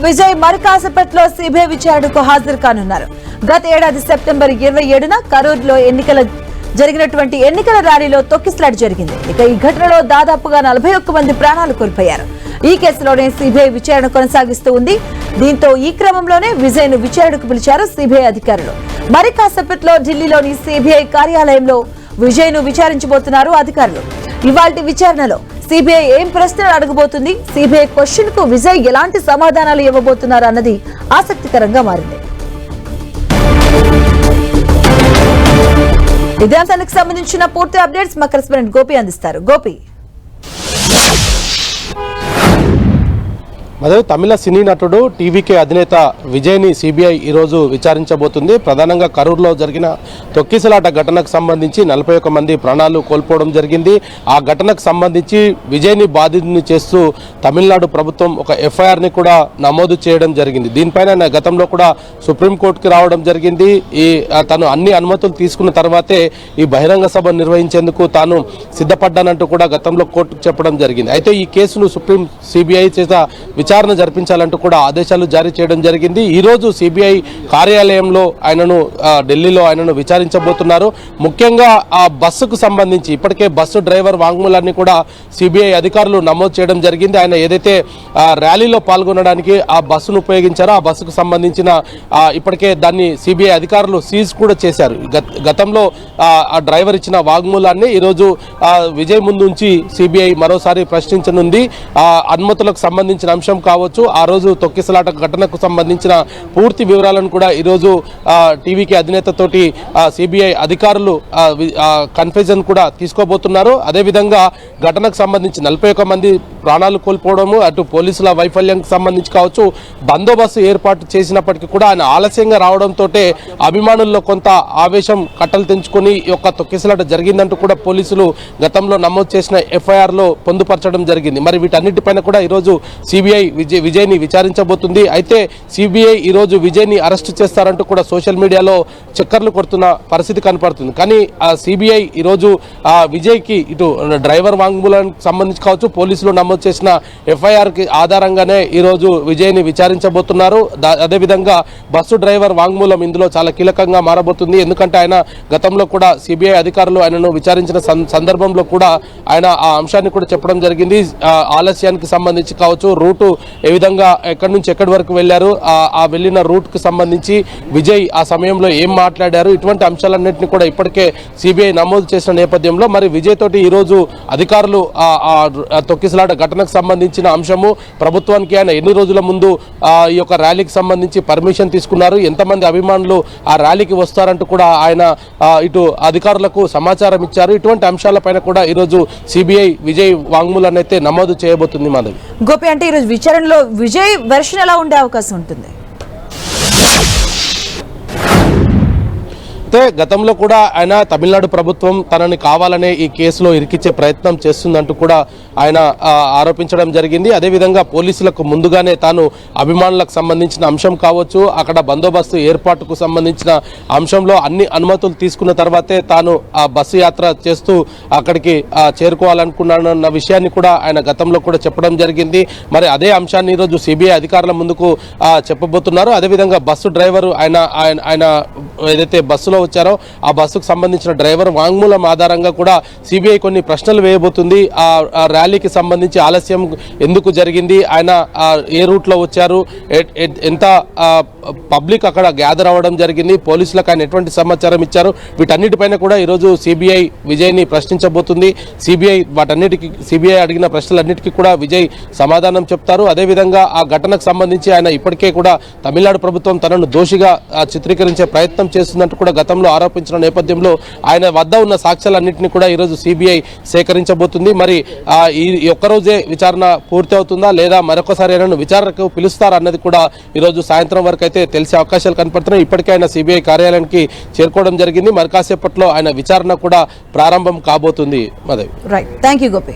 Vijay మరికాసేపట్లో CBI విచారణకు హాజరు కానున్నారు. గత ఏడాది సెప్టెంబర్ 27న కరూరులో జరిగినటువంటి ఎన్నికల ర్యాలీలో తొక్కిసలాట జరిగింది. ఇక ఈ ఘటనలో దాదాపుగా 41 మంది ప్రాణాలు కోల్పోయారు. ఈ కేసులోనే సిబిఐ విచారణ కొనసాగిస్తూ ఉంది. దీంతో ఈ క్రమంలోనే విజయ్ ను విచారణకు పిలిచారు సిబిఐ అధికారులు. మరి కాసేపట్లో ఢిల్లీలోని సిబిఐ కార్యాలయంలో విజయ్ ను విచారించబోతున్నారు అధికారులు. ఇవాల్టి విచారణలో సిబిఐ ఏం ప్రశ్నలు అడగబోతుంది, సిబిఐ క్వశ్చన్ కు విజయ్ ఎలాంటి సమాధానాలు ఇవ్వబోతున్నారు అన్నది ఆసక్తికరంగా మారింది. ఇదే అంశానికి సంబంధించిన పూర్తి అప్డేట్స్ మా కరెస్పాండెంట్ గోపి అందిస్తారు. గోపి, తమిళ సినీ నటుడు టీవీకే అధినేత విజయ్ని సిబిఐ ఈరోజు విచారించబోతుంది. ప్రధానంగా కరూరులో జరిగిన తొక్కిసలాట ఘటనకు సంబంధించి 41 మంది ప్రాణాలు కోల్పోవడం జరిగింది. ఆ ఘటనకు సంబంధించి విజయ్ని బాధితుని చేస్తూ తమిళనాడు ప్రభుత్వం ఒక ఎఫ్ఐఆర్ని కూడా నమోదు చేయడం జరిగింది. దీనిపైన గతంలో కూడా సుప్రీంకోర్టుకి రావడం జరిగింది. తను అన్ని అనుమతులు తీసుకున్న తర్వాతే ఈ బహిరంగ సభ నిర్వహించేందుకు తాను సిద్ధపడ్డానంటూ కూడా గతంలో కోర్టుకు చెప్పడం జరిగింది. అయితే ఈ కేసును సిబిఐ చేత విచారణ జరిపించాలంటూ కూడా ఆదేశాలు జారీ చేయడం జరిగింది. ఈ రోజు సిబిఐ కార్యాలయంలో ఢిల్లీలో ఆయనను విచారించబోతున్నారు. ముఖ్యంగా ఆ బస్సుకు సంబంధించి ఇప్పటికే బస్సు డ్రైవర్ వాంగ్మూలాన్ని కూడా సిబిఐ అధికారులు నమోదు చేయడం జరిగింది. ఆయన ఏదైతే ర్యాలీలో పాల్గొనడానికి ఆ బస్సును ఉపయోగించారో ఆ బస్సుకు సంబంధించిన ఇప్పటికే దాన్ని సిబిఐ అధికారులు సీజ్ కూడా చేశారు. గతంలో ఆ డ్రైవర్ ఇచ్చిన వాంగ్మూలాన్ని ఈరోజు విజయ్ ముందు ఉంచి సిబిఐ మరోసారి ప్రశ్నించనుంది. అనుమతులకు సంబంధించిన అంశం కావచ్చు, ఆ రోజు తొక్కిసలాట ఘటనకు సంబంధించిన పూర్తి వివరాలను కూడా ఈరోజు టీవీకి అధినేతతోటి సిబిఐ అధికారులు కన్ఫ్యూజన్ కూడా తీసుకోబోతున్నారు. అదేవిధంగా ఘటనకు సంబంధించి 41 మంది ప్రాణాలు కోల్పోవడము, అటు పోలీసుల వైఫల్యానికి సంబంధించి కావచ్చు, బందోబస్తు ఏర్పాటు చేసినప్పటికీ కూడా ఆయన ఆలస్యంగా రావడంతో అభిమానుల్లో కొంత ఆవేశం కట్టలు తెంచుకొని ఈ యొక్క తొక్కిసలాట జరిగిందంటూ కూడా పోలీసులు గతంలో నమోదు చేసిన ఎఫ్ఐఆర్లో పొందుపరచడం జరిగింది. మరి వీటన్నిటిపైన కూడా ఈరోజు సిబిఐ విజయ్ని విచారించబోతుంది. అయితే సిబిఐ ఈరోజు విజయ్ని అరెస్ట్ చేస్తారంటూ కూడా సోషల్ మీడియాలో చక్కర్లు కొడుతున్న పరిస్థితి కనపడుతుంది. కానీ ఆ సిబిఐ ఈరోజు విజయ్కి ఇటు డ్రైవర్ వాంగ్మూలానికి సంబంధించి కావచ్చు, పోలీసులు నమోదు చేసిన ఎఫ్ఐఆర్కి ఆధారంగానే ఈరోజు విజయ్ని విచారించబోతున్నారు. అదేవిధంగా బస్సు డ్రైవర్ వాంగ్మూలం ఇందులో చాలా కీలకంగా మారబోతుంది. ఎందుకంటే ఆయన గతంలో కూడా సిబిఐ అధికారులు ఆయనను విచారించిన సందర్భంలో కూడా ఆయన ఆ అంశాన్ని కూడా చెప్పడం జరిగింది. ఆలస్యానికి సంబంధించి కావచ్చు, రూటు ఏ విధంగా ఎక్కడి నుంచి ఎక్కడి వరకు వెళ్లారు, ఆ వెళ్ళిన రూట్ కు సంబంధించి విజయ్ ఆ సమయంలో ఏం మాట్లాడారు, ఇటువంటి అంశాలన్నింటినీ కూడా ఇప్పటికే సిబిఐ నమోదు చేసిన నేపథ్యంలో మరి విజయ్ తోటి ఈరోజు అధికారులు తొక్కిసలాట ఘటనకు సంబంధించిన అంశము, ప్రభుత్వానికి ఆయన ఎన్ని రోజుల ముందు ఈ యొక్క ర్యాలీకి సంబంధించి పర్మిషన్ తీసుకున్నారు, ఎంతమంది అభిమానులు ఆ ర్యాలీకి వస్తారంటూ కూడా ఆయన ఇటు అధికారులకు సమాచారం ఇచ్చారు. ఇటువంటి అంశాలపైన కూడా ఈరోజు సిబిఐ విజయ్ వాంగ్మూలాన్ని అయితే నమోదు చేయబోతుంది. మాధవి, గోపి, అంటే ఈరోజు విచారణలో విజయ్ వెర్షన్ ఎలా ఉండే అవకాశం ఉంటుంది? గతంలో కూడా ఆయన తమిళనాడు ప్రభుత్వం తనని కావాలనే ఈ కేసులో ఇరికిచ్చే ప్రయత్నం చేస్తుందంటూ కూడా ఆయన ఆరోపించడం జరిగింది. అదేవిధంగా పోలీసులకు ముందుగానే తాను అభిమానులకు సంబంధించిన అంశం కావచ్చు, అక్కడ బందోబస్తు ఏర్పాటుకు సంబంధించిన అంశంలో అన్ని అనుమతులు తీసుకున్న తర్వాతే తాను ఆ బస్సు యాత్ర చేస్తూ అక్కడికి చేరుకోవాలనుకున్నానన్న విషయాన్ని కూడా ఆయన గతంలో కూడా చెప్పడం జరిగింది. మరి అదే అంశాన్ని ఈరోజు సిబిఐ అధికారుల ముందుకు చెప్పబోతున్నారు. అదేవిధంగా బస్సు డ్రైవరు ఆయన ఏదైతే బస్సులో వచ్చారో ఆ బస్సుకు సంబంధించిన డ్రైవర్ వాంగ్మూలం ఆధారంగా కూడా సిబిఐ కొన్ని ప్రశ్నలు వేయబోతుంది. ఆ ర్యాలీకి సంబంధించి ఆలస్యం ఎందుకు జరిగింది, ఆయన ఏ రూట్ లో వచ్చారు, ఎంత పబ్లిక్ అక్కడ గ్యాదర్ అవ్వడం జరిగింది, పోలీసులకు ఆయన ఎటువంటి సమాచారం ఇచ్చారు, వీటన్నిటిపైన కూడా ఈరోజు సిబిఐ విజయ్ని ప్రశ్నించబోతుంది. సిబిఐ అడిగిన ప్రశ్నలన్నిటికీ కూడా విజయ్ సమాధానం చెప్తారు. అదేవిధంగా ఆ ఘటనకు సంబంధించి ఆయన ఇప్పటికే కూడా తమిళనాడు ప్రభుత్వం తనను దోషిగా చిత్రీకరించే ప్రయత్నం చేస్తుందంటూ కూడా గతంలో ఆరోపించిన నేపథ్యంలో ఆయన వద్ద ఉన్న సాక్ష్యాలన్నింటినీ కూడా ఈరోజు సిబిఐ సేకరించబోతుంది. మరి ఈ ఒక్కరోజే విచారణ పూర్తి అవుతుందా లేదా మరొకసారి ఆయనను విచారణకు పిలుస్తారా అన్నది కూడా ఈరోజు సాయంత్రం వరకు అయితే తెలిసే అవకాశాలు కనపడుతున్నాయి. ఇప్పటికే ఆయన సిబిఐ కార్యాలయానికి చేరుకోవడం జరిగింది. మరి కాసేపట్లో ఆయన విచారణ కూడా ప్రారంభం కాబోతుంది. Right, thank you Gopi.